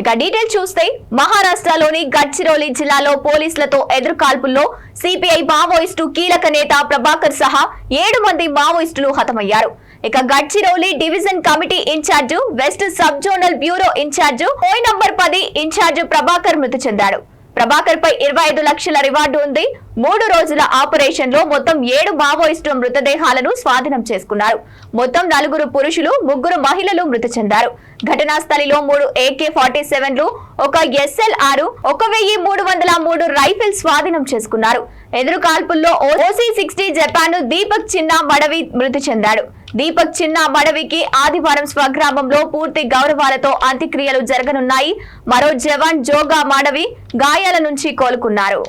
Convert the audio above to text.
ఇక డీటెయిల్ చూస్తే మహారాష్ట్రలోని గడ్చిరోలి జిల్లాలో పోలీసులతో ఎదురుకాల్పుల్లో సిపిఐ మావోయిస్టు కీలక నేత ప్రభాకర్ సహా 7 మంది మావోయిస్టులు హతమయ్యారు. ఇక Gadchiroli division committee in charge, west sub zonal bureau in charge, పోయి నంబర్ 10 ఇన్ఛార్జు ప్రభాకర్ మృతి చెందాడు. ప్రభాకర్ పై 25 లక్షల రివార్డు ఉంది. 3 రోజుల ఆపరేషన్ లో మొత్తం 7 మావోయిస్టు మృతదేహాలను స్వాధీనం చేసుకున్నారు. మొత్తం 4 పురుషులు, 3 మహిళలు మృతి చెందారు. ఘటనా స్థలిలో 3 AK-47లు, ఒక SLR, 1303 రైఫిల్ స్వాధీనం చేసుకున్నారు. ఎదురు కాల్పుల్లో OC-60 జపాన్ దీపక్ చిన్న మడవి మృతి చెందాడు. దీపక్ చిన్న మడవికి ఆదివారం స్వగ్రామంలో పూర్తి గౌరవాలతో అంత్యక్రియలు జరగనున్నాయి. మరో జవాన్ జోగా మడవి గాయాల నుంచి కోలుకున్నారు.